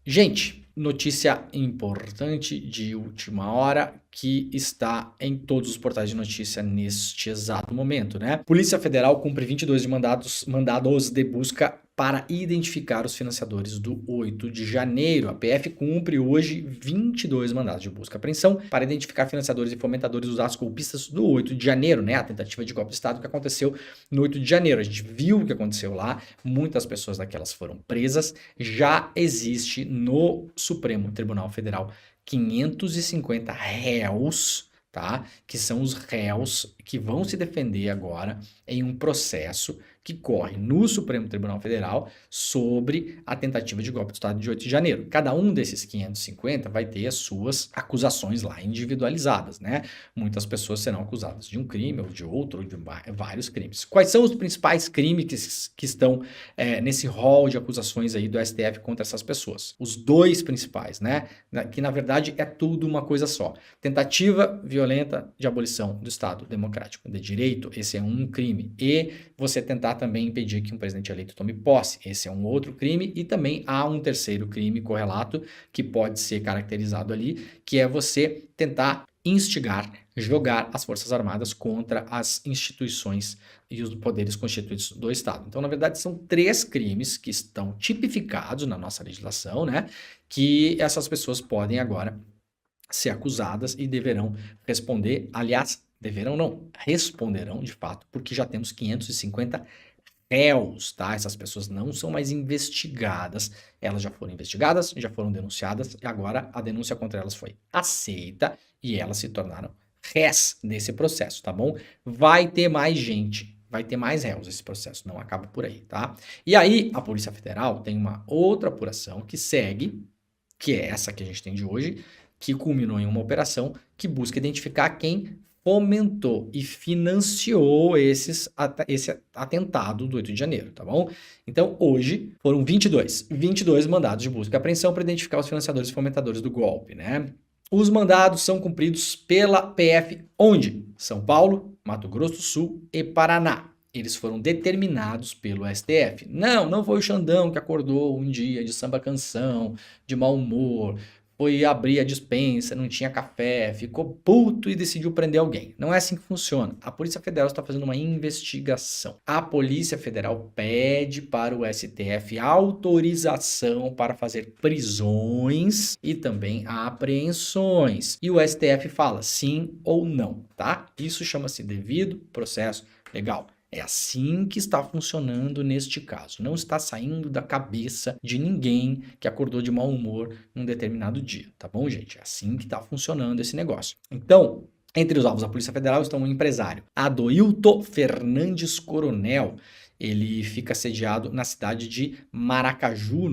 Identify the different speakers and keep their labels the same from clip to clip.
Speaker 1: Gente, notícia importante de última hora que está em todos os portais de notícia neste exato momento, né? Polícia Federal cumpre 22 de mandados de busca para identificar os financiadores do 8 de janeiro. A PF cumpre hoje 22 mandados de busca e apreensão para identificar financiadores e fomentadores dos atos golpistas do 8 de janeiro, né? A tentativa de golpe de Estado que aconteceu no 8 de janeiro. A gente viu o que aconteceu lá, muitas pessoas daquelas foram presas. Já existe no Supremo Tribunal Federal 550 réus, tá? Que são os réus que vão se defender agora em um processo que corre no Supremo Tribunal Federal sobre a tentativa de golpe de Estado de 8 de janeiro. Cada um desses 550 vai ter as suas acusações lá individualizadas, né? Muitas pessoas serão acusadas de um crime ou de outro, ou de vários crimes. Quais são os principais crimes que estão nesse rol de acusações aí do STF contra essas pessoas? Os dois principais, né? Que na verdade é tudo uma coisa só. Tentativa violenta de abolição do Estado Democrático de Direito, esse é um crime. E você tentar também impedir que um presidente eleito tome posse, esse é um outro crime. E também há um terceiro crime correlato que pode ser caracterizado ali, que é você tentar instigar, jogar as Forças Armadas contra as instituições e os poderes constituídos do Estado. Então, na verdade, são 3 crimes que estão tipificados na nossa legislação, né? Que essas pessoas podem agora ser acusadas e deverão responder, aliás, deverão não, responderão de fato, porque já temos 550 réus, tá? Essas pessoas não são mais investigadas, elas já foram investigadas, já foram denunciadas, e agora a denúncia contra elas foi aceita e elas se tornaram réis desse processo, tá bom? Vai ter mais gente, vai ter mais réus esse processo, não acaba por aí, tá? E aí, a Polícia Federal tem uma outra apuração que segue, que é essa que a gente tem de hoje, que culminou em uma operação que busca identificar quem fomentou e financiou esse atentado do 8 de janeiro, tá bom? Então, hoje foram 22 mandados de busca e apreensão para identificar os financiadores e fomentadores do golpe, né? Os mandados são cumpridos pela PF onde? São Paulo, Mato Grosso do Sul e Paraná. Eles foram determinados pelo STF. Não foi o Xandão que acordou um dia de samba canção, de mau humor, foi abrir a despensa, não tinha café, ficou puto e decidiu prender alguém. Não é assim que funciona. A Polícia Federal está fazendo uma investigação. A Polícia Federal pede para o STF autorização para fazer prisões e também apreensões. E o STF fala sim ou não, tá? Isso chama-se devido processo legal. É assim que está funcionando neste caso. Não está saindo da cabeça de ninguém que acordou de mau humor num determinado dia, tá bom, gente? É assim que está funcionando esse negócio. Então, entre os alvos da Polícia Federal estão um empresário, Adoilton Fernandes Coronel. Ele fica sediado na cidade de Maracaju,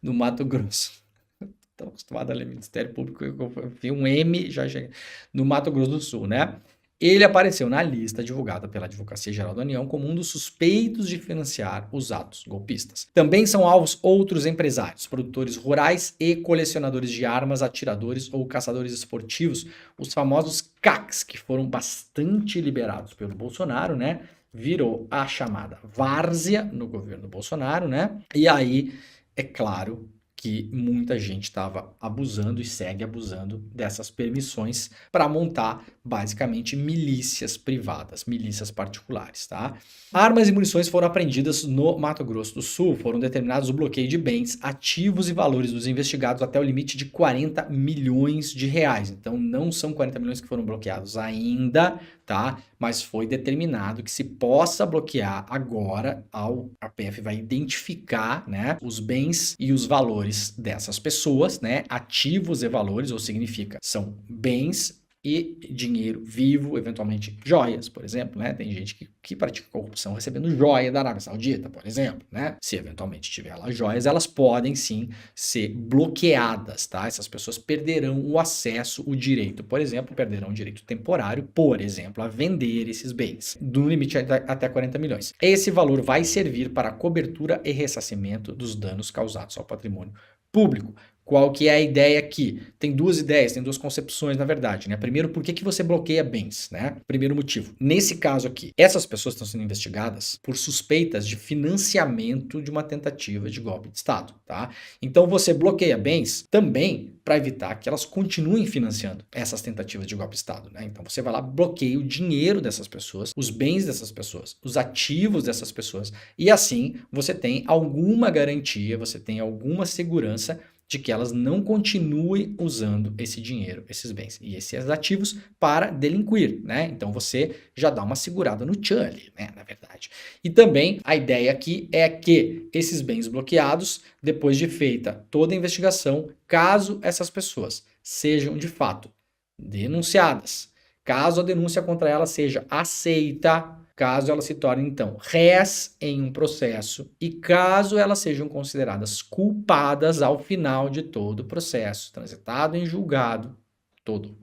Speaker 1: no Mato Grosso. Estou acostumado a ler Ministério Público, eu vi um M, já chega no Mato Grosso do Sul, né? Ele apareceu na lista divulgada pela Advocacia Geral da União como um dos suspeitos de financiar os atos golpistas. Também são alvos outros empresários, produtores rurais e colecionadores de armas, atiradores ou caçadores esportivos, os famosos CACs, que foram bastante liberados pelo Bolsonaro, né? Virou a chamada várzea no governo Bolsonaro, né? E aí, é claro que muita gente estava abusando e segue abusando dessas permissões para montar, basicamente, milícias privadas, milícias particulares, tá? Armas e munições foram apreendidas no Mato Grosso do Sul, foram determinados o bloqueio de bens, ativos e valores dos investigados até o limite de 40 milhões de reais. Então, não são 40 milhões que foram bloqueados ainda, tá? Mas foi determinado que se possa bloquear agora, a PF vai identificar, né, os bens e os valores dessas pessoas, né, ativos e valores, ou significa, são bens e dinheiro vivo, eventualmente joias, por exemplo, né? Tem gente que pratica corrupção recebendo joia da Arábia Saudita, por exemplo, né? Se eventualmente tiver lá joias, elas podem sim ser bloqueadas, tá? Essas pessoas perderão o acesso, o direito, por exemplo, perderão o direito temporário, por exemplo, a vender esses bens, do limite até 40 milhões. Esse valor vai servir para a cobertura e ressarcimento dos danos causados ao patrimônio público. Qual que é a ideia aqui? Tem duas ideias, tem duas concepções, na verdade, né? Primeiro, por que você bloqueia bens, né? Primeiro motivo. Nesse caso aqui, essas pessoas estão sendo investigadas por suspeitas de financiamento de uma tentativa de golpe de Estado, tá? Então você bloqueia bens também para evitar que elas continuem financiando essas tentativas de golpe de Estado, né? Então você vai lá, bloqueia o dinheiro dessas pessoas, os bens dessas pessoas, os ativos dessas pessoas, e assim você tem alguma garantia, você tem alguma segurança de que elas não continuem usando esse dinheiro, esses bens e esses ativos para delinquir, né? Então você já dá uma segurada no tchan ali, né? Na verdade. E também a ideia aqui é que esses bens bloqueados, depois de feita toda a investigação, caso essas pessoas sejam de fato denunciadas, caso a denúncia contra elas seja aceita, caso elas se tornem, então, réis em um processo e caso elas sejam consideradas culpadas ao final de todo o processo, transitado em julgado, todo.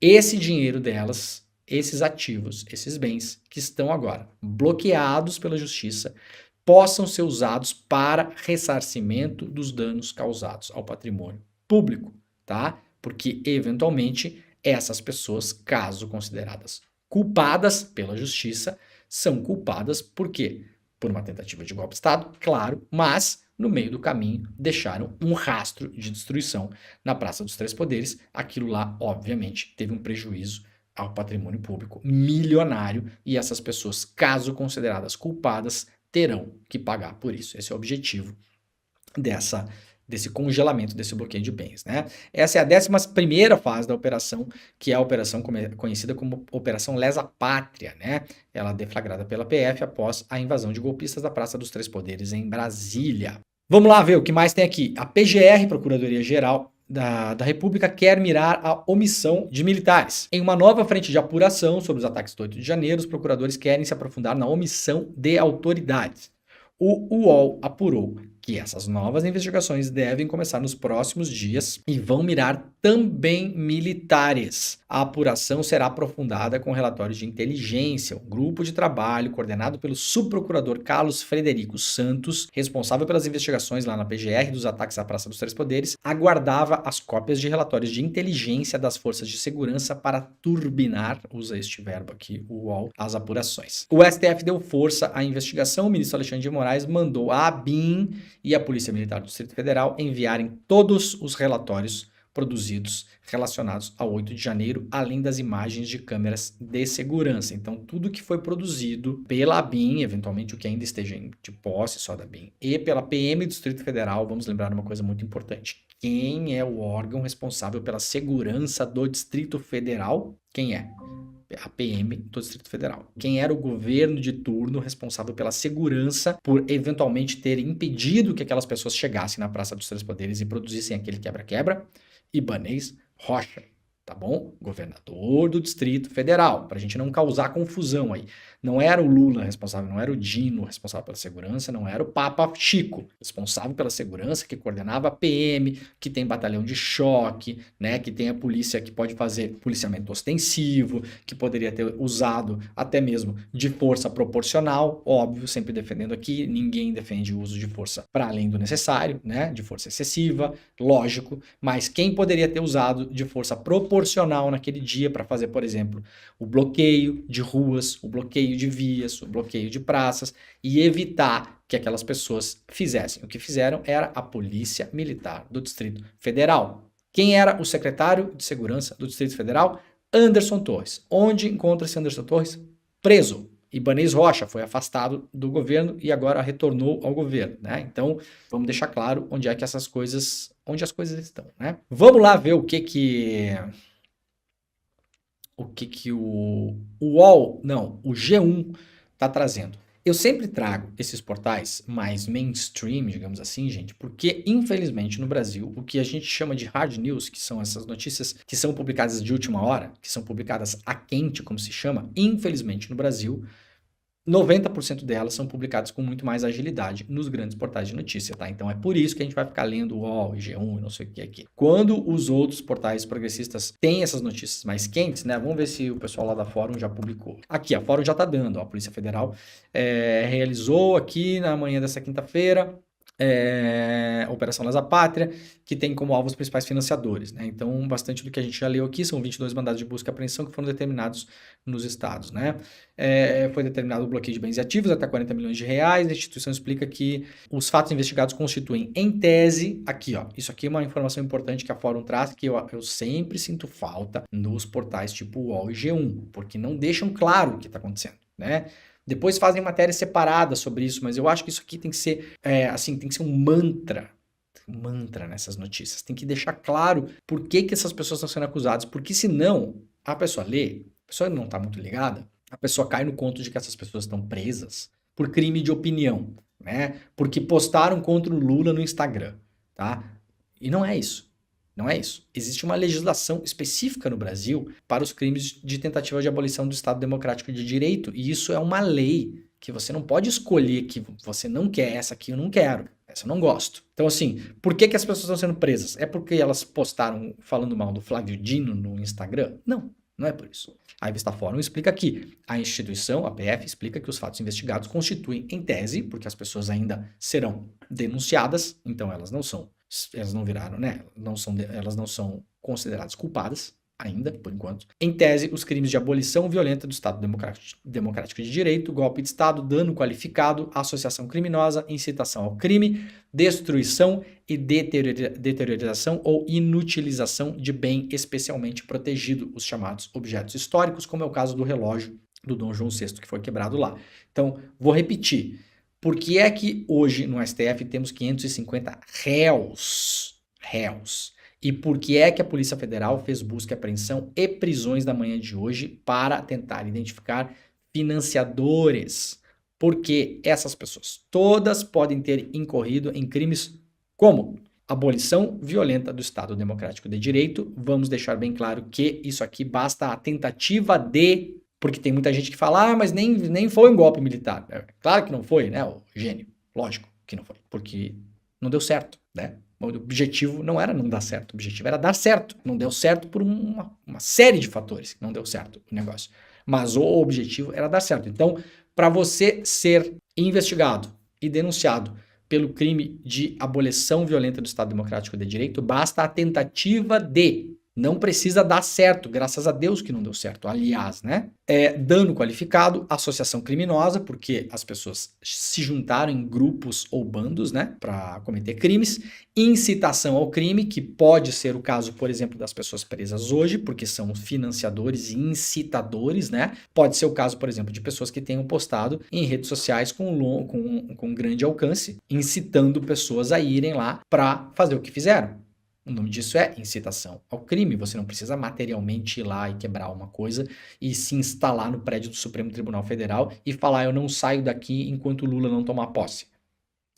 Speaker 1: Esse dinheiro delas, esses ativos, esses bens que estão agora bloqueados pela justiça, possam ser usados para ressarcimento dos danos causados ao patrimônio público, tá? Porque, eventualmente, essas pessoas, caso consideradas culpadas pela justiça, são culpadas por quê? Por uma tentativa de golpe de Estado, claro, mas no meio do caminho deixaram um rastro de destruição na Praça dos Três Poderes. Aquilo lá, obviamente, teve um prejuízo ao patrimônio público milionário e essas pessoas, caso consideradas culpadas, terão que pagar por isso. Esse é o objetivo desse congelamento, desse bloqueio de bens, né? Essa é a 11ª fase da operação, que é a operação conhecida como Operação Lesa Pátria, né? Ela é deflagrada pela PF após a invasão de golpistas da Praça dos Três Poderes em Brasília. Vamos lá ver o que mais tem aqui. A PGR, Procuradoria-Geral da República, quer mirar a omissão de militares. Em uma nova frente de apuração sobre os ataques do 8 de janeiro, os procuradores querem se aprofundar na omissão de autoridades. O UOL apurou que essas novas investigações devem começar nos próximos dias e vão mirar também militares. A apuração será aprofundada com relatórios de inteligência. O grupo de trabalho, coordenado pelo subprocurador Carlos Frederico Santos, responsável pelas investigações lá na PGR dos ataques à Praça dos Três Poderes, aguardava as cópias de relatórios de inteligência das forças de segurança para turbinar, usa este verbo aqui, o UOL, as apurações. O STF deu força à investigação. O ministro Alexandre de Moraes mandou a ABIN e a Polícia Militar do Distrito Federal enviarem todos os relatórios produzidos relacionados ao 8 de janeiro, além das imagens de câmeras de segurança. Então, tudo que foi produzido pela ABIN, eventualmente o que ainda esteja de posse só da ABIN, e pela PM do Distrito Federal, vamos lembrar uma coisa muito importante. Quem é o órgão responsável pela segurança do Distrito Federal? Quem é? A PM do Distrito Federal. Quem era o governo de turno responsável pela segurança por eventualmente ter impedido que aquelas pessoas chegassem na Praça dos Três Poderes e produzissem aquele quebra-quebra? Ibanez Rocha, tá bom? Governador do Distrito Federal, para a gente não causar confusão aí. Não era o Lula responsável, não era o Dino responsável pela segurança, não era o Papa Chico responsável pela segurança, que coordenava a PM, que tem batalhão de choque, né, que tem a polícia que pode fazer policiamento ostensivo, que poderia ter usado até mesmo de força proporcional, óbvio, sempre defendendo aqui, ninguém defende o uso de força para além do necessário, né, de força excessiva, lógico, mas quem poderia ter usado de força proporcional naquele dia para fazer, por exemplo, o bloqueio de ruas, o bloqueio de vias, o bloqueio de praças e evitar que aquelas pessoas fizessem. O que fizeram era a Polícia Militar do Distrito Federal. Quem era o secretário de Segurança do Distrito Federal? Anderson Torres. Onde encontra-se Anderson Torres? Preso. Ibanez Rocha foi afastado do governo e agora retornou ao governo, né? Então, vamos deixar claro onde é que as coisas estão, né? Vamos lá ver o o G1 está trazendo. Eu sempre trago esses portais mais mainstream, digamos assim, gente, porque infelizmente no Brasil, o que a gente chama de hard news, que são essas notícias que são publicadas de última hora, que são publicadas a quente, como se chama, infelizmente no Brasil, 90% delas são publicadas com muito mais agilidade nos grandes portais de notícia, tá? Então é por isso que a gente vai ficar lendo o UOL, G1 e não sei o que aqui. Quando os outros portais progressistas têm essas notícias mais quentes, né? Vamos ver se o pessoal lá da Fórum já publicou. Aqui, a Fórum já tá dando, ó, a Polícia Federal realizou aqui na manhã dessa quinta-feira Operação Lesa Pátria, que tem como alvo os principais financiadores, né? Então, bastante do que a gente já leu aqui, são 22 mandados de busca e apreensão que foram determinados nos estados, né? Foi determinado o bloqueio de bens e ativos até 40 milhões de reais. A instituição explica que os fatos investigados constituem, em tese, aqui, ó, isso aqui é uma informação importante que a Fórum traz, que eu sempre sinto falta nos portais tipo UOL e G1, porque não deixam claro o que está acontecendo, né? Depois fazem matérias separadas sobre isso, mas eu acho que isso aqui tem que ser, tem que ser um mantra nessas notícias. Tem que deixar claro por que essas pessoas estão sendo acusadas, porque senão a pessoa lê, a pessoa não está muito ligada, a pessoa cai no conto de que essas pessoas estão presas por crime de opinião, né? Porque postaram contra o Lula no Instagram, tá? E não é isso. Não é isso. Existe uma legislação específica no Brasil para os crimes de tentativa de abolição do Estado Democrático de Direito, e isso é uma lei que você não pode escolher que você não quer, essa aqui eu não quero, essa eu não gosto. Então, assim, por que as pessoas estão sendo presas? É porque elas postaram falando mal do Flávio Dino no Instagram? Não, não é por isso. A revista Fórum explica que a instituição, a PF, explica que os fatos investigados constituem, em tese, porque as pessoas ainda serão denunciadas, então elas não viraram, né? Elas não são consideradas culpadas ainda, por enquanto. Em tese, os crimes de abolição violenta do Estado Democrático de Direito, golpe de Estado, dano qualificado, associação criminosa, incitação ao crime, destruição e deteriorização ou inutilização de bem especialmente protegido, os chamados objetos históricos, como é o caso do relógio do Dom João VI, que foi quebrado lá. Então, vou repetir. Por que é que hoje no STF temos 550 réus? E por que é que a Polícia Federal fez busca e apreensão e prisões na manhã de hoje para tentar identificar financiadores? Porque essas pessoas todas podem ter incorrido em crimes como abolição violenta do Estado Democrático de Direito. Vamos deixar bem claro que isso aqui basta a tentativa de... Porque tem muita gente que fala, mas nem foi um golpe militar. Claro que não foi, né, o gênio? Lógico que não foi, porque não deu certo, né? O objetivo não era não dar certo, o objetivo era dar certo. Não deu certo por uma série de fatores que não deu certo o negócio. Mas o objetivo era dar certo. Então, para você ser investigado e denunciado pelo crime de abolição violenta do Estado Democrático de Direito, basta a tentativa de... Não precisa dar certo, graças a Deus que não deu certo, aliás, né? Dano qualificado, associação criminosa, porque as pessoas se juntaram em grupos ou bandos, né, para cometer crimes, incitação ao crime, que pode ser o caso, por exemplo, das pessoas presas hoje, porque são financiadores e incitadores, né? Pode ser o caso, por exemplo, de pessoas que tenham postado em redes sociais com grande alcance, incitando pessoas a irem lá para fazer o que fizeram. O nome disso é incitação ao crime. Você não precisa materialmente ir lá e quebrar uma coisa e se instalar no prédio do Supremo Tribunal Federal e falar: eu não saio daqui enquanto o Lula não tomar posse.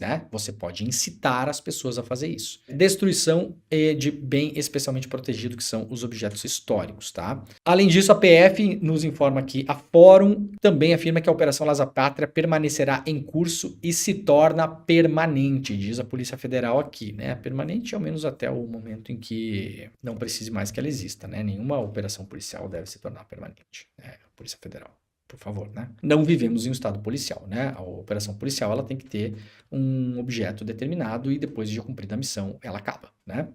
Speaker 1: Né? Você pode incitar as pessoas a fazer isso. Destruição de bem especialmente protegido, que são os objetos históricos, tá? Além disso, a PF nos informa que a Fórum também afirma que a Operação Lesa Pátria permanecerá em curso e se torna permanente, diz a Polícia Federal aqui, né? Permanente ao menos até o momento em que não precise mais que ela exista, né? Nenhuma operação policial deve se tornar permanente, né? A Polícia Federal. Por favor, né? Não vivemos em um estado policial, né? A operação policial, ela tem que ter um objeto determinado e depois de cumprida a missão, ela acaba, né?